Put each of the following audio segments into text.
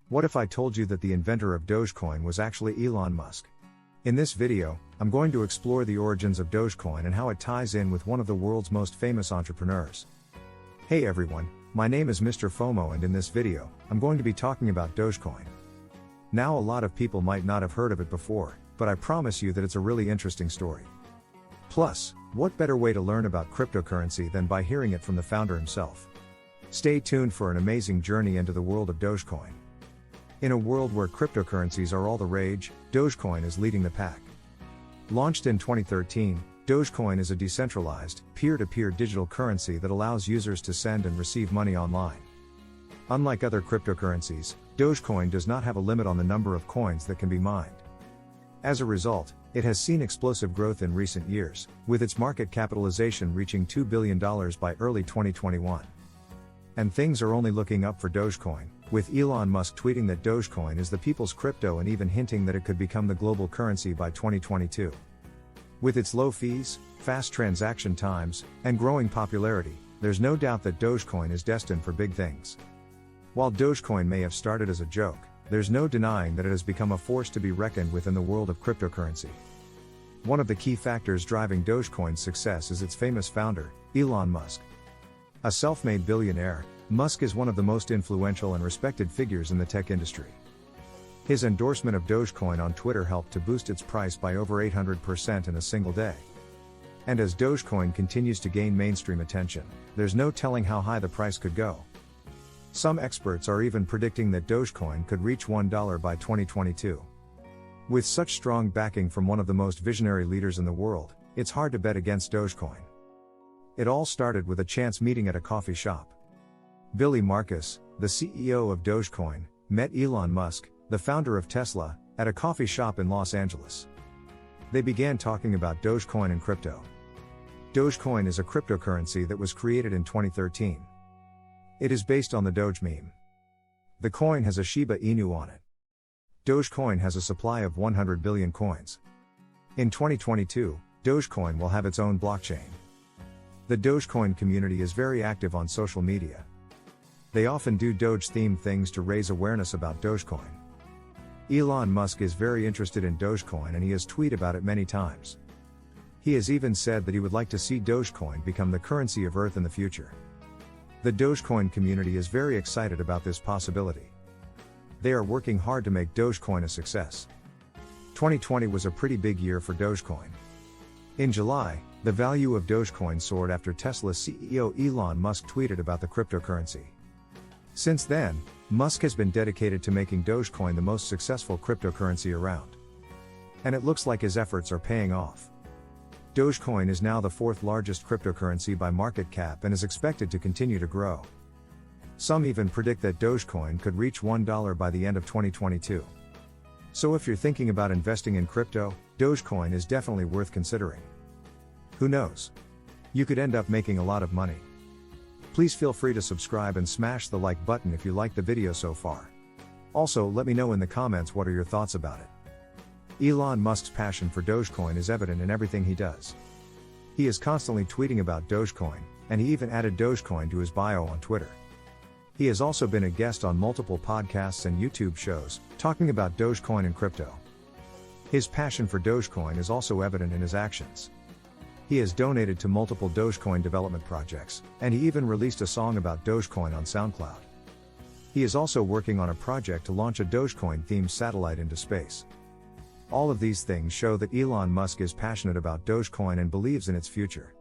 What if I told you that the inventor of Dogecoin was actually Elon Musk? In this video, I'm going to explore the origins of Dogecoin and how it ties in with one of the world's most famous entrepreneurs. Hey everyone, my name is Mr. FOMO, and in this video, I'm going to be talking about Dogecoin. Now, a lot of people might not have heard of it before, but I promise you that it's a really interesting story. Plus, what better way to learn about cryptocurrency than by hearing it from the founder himself? Stay tuned for an amazing journey into the world of Dogecoin. In a world where cryptocurrencies are all the rage, Dogecoin is leading the pack. Launched in 2013, Dogecoin is a decentralized, peer-to-peer digital currency that allows users to send and receive money online. Unlike other cryptocurrencies, Dogecoin does not have a limit on the number of coins that can be mined. As a result, it has seen explosive growth in recent years, with its market capitalization reaching $2 billion by early 2021. And things are only looking up for Dogecoin, with Elon Musk tweeting that Dogecoin is the people's crypto and even hinting that it could become the global currency by 2022. With its low fees, fast transaction times, and growing popularity, there's no doubt that Dogecoin is destined for big things. While Dogecoin may have started as a joke, there's no denying that it has become a force to be reckoned with in the world of cryptocurrency. One of the key factors driving Dogecoin's success is its famous founder, Elon Musk. A self-made billionaire, Musk is one of the most influential and respected figures in the tech industry. His endorsement of Dogecoin on Twitter helped to boost its price by over 800% in a single day. And as Dogecoin continues to gain mainstream attention, there's no telling how high the price could go. Some experts are even predicting that Dogecoin could reach $1 by 2022. With such strong backing from one of the most visionary leaders in the world, it's hard to bet against Dogecoin. It all started with a chance meeting at a coffee shop. Billy Markus, the CEO of Dogecoin, met Elon Musk, the founder of Tesla, at a coffee shop in Los Angeles. They began talking about Dogecoin and crypto. Dogecoin is a cryptocurrency that was created in 2013. It is based on the Doge meme. The coin has a Shiba Inu on it. Dogecoin has a supply of 100 billion coins. In 2022, Dogecoin will have its own blockchain. The Dogecoin community is very active on social media. They often do Doge-themed things to raise awareness about Dogecoin. Elon Musk is very interested in Dogecoin, and he has tweeted about it many times. He has even said that he would like to see Dogecoin become the currency of Earth in the future. The Dogecoin community is very excited about this possibility. They are working hard to make Dogecoin a success. 2020 was a pretty big year for Dogecoin. In July, the value of Dogecoin soared after Tesla's CEO Elon Musk tweeted about the cryptocurrency. Since then, Musk has been dedicated to making Dogecoin the most successful cryptocurrency around. And it looks like his efforts are paying off. Dogecoin is now the fourth largest cryptocurrency by market cap and is expected to continue to grow. Some even predict that Dogecoin could reach $1 by the end of 2022. So if you're thinking about investing in crypto, Dogecoin is definitely worth considering. Who knows? You could end up making a lot of money. Please feel free to subscribe and smash the like button if you liked the video so far. Also, let me know in the comments what are your thoughts about it. Elon Musk's passion for Dogecoin is evident in everything he does. He is constantly tweeting about Dogecoin, and he even added Dogecoin to his bio on Twitter. He has also been a guest on multiple podcasts and YouTube shows, talking about Dogecoin and crypto. His passion for Dogecoin is also evident in his actions. He has donated to multiple Dogecoin development projects, and he even released a song about Dogecoin on SoundCloud. He is also working on a project to launch a Dogecoin-themed satellite into space. All of these things show that Elon Musk is passionate about Dogecoin and believes in its future.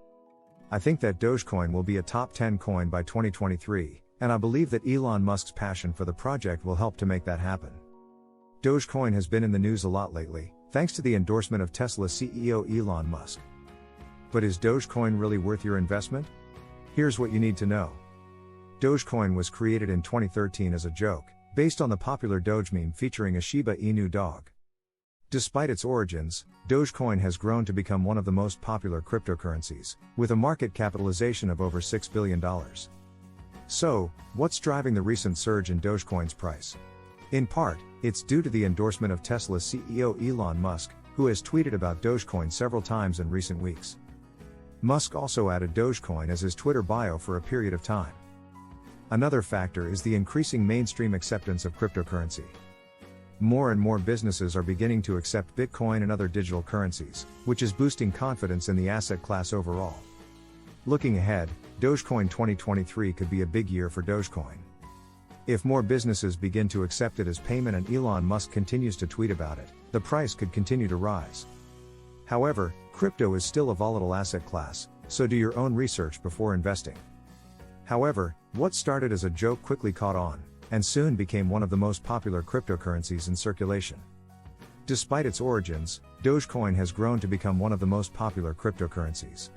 I think that Dogecoin will be a top 10 coin by 2023, and I believe that Elon Musk's passion for the project will help to make that happen. Dogecoin has been in the news a lot lately, thanks to the endorsement of Tesla's CEO Elon Musk. But is Dogecoin really worth your investment? Here's what you need to know. Dogecoin was created in 2013 as a joke, based on the popular Doge meme featuring a Shiba Inu dog. Despite its origins, Dogecoin has grown to become one of the most popular cryptocurrencies, with a market capitalization of over $6 billion. So, what's driving the recent surge in Dogecoin's price? In part, it's due to the endorsement of Tesla's CEO Elon Musk, who has tweeted about Dogecoin several times in recent weeks. Musk also added Dogecoin as his Twitter bio for a period of time. Another factor is the increasing mainstream acceptance of cryptocurrency. More and more businesses are beginning to accept Bitcoin and other digital currencies, which is boosting confidence in the asset class overall. Looking ahead, Dogecoin 2023 could be a big year for Dogecoin. If more businesses begin to accept it as payment and Elon Musk continues to tweet about it, the price could continue to rise. However, crypto is still a volatile asset class, so do your own research before investing. However, what started as a joke quickly caught on, and soon became one of the most popular cryptocurrencies in circulation. Despite its origins, Dogecoin has grown to become one of the most popular cryptocurrencies.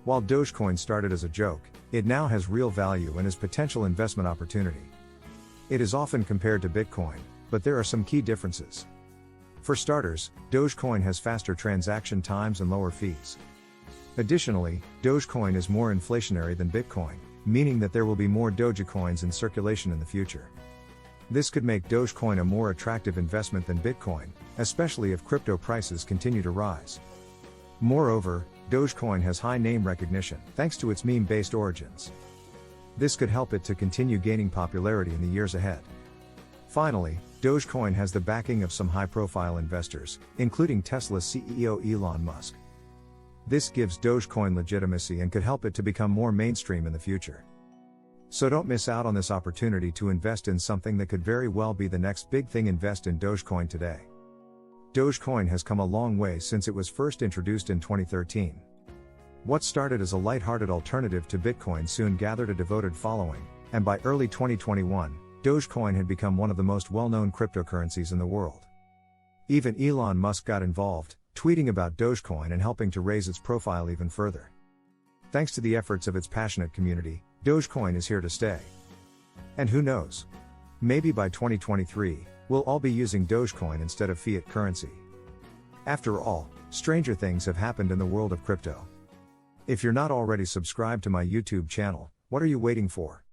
While Dogecoin started as a joke, it now has real value and is potential investment opportunity. It is often compared to Bitcoin, but there are some key differences. For starters, Dogecoin has faster transaction times and lower fees. Additionally, Dogecoin is more inflationary than Bitcoin, meaning that there will be more Dogecoins in circulation in the future. This could make Dogecoin a more attractive investment than Bitcoin, especially if crypto prices continue to rise. Moreover, Dogecoin has high name recognition, thanks to its meme-based origins. This could help it to continue gaining popularity in the years ahead. Finally, Dogecoin has the backing of some high-profile investors, including Tesla's CEO Elon Musk. This gives Dogecoin legitimacy and could help it to become more mainstream in the future. So don't miss out on this opportunity to invest in something that could very well be the next big thing. Invest in Dogecoin today. Dogecoin has come a long way since it was first introduced in 2013. What started as a light-hearted alternative to Bitcoin soon gathered a devoted following, and by early 2021, Dogecoin had become one of the most well-known cryptocurrencies in the world. Even Elon Musk got involved, tweeting about Dogecoin and helping to raise its profile even further. Thanks to the efforts of its passionate community, Dogecoin is here to stay. And who knows? Maybe by 2023, we'll all be using Dogecoin instead of fiat currency. After all, stranger things have happened in the world of crypto. If you're not already subscribed to my YouTube channel, what are you waiting for?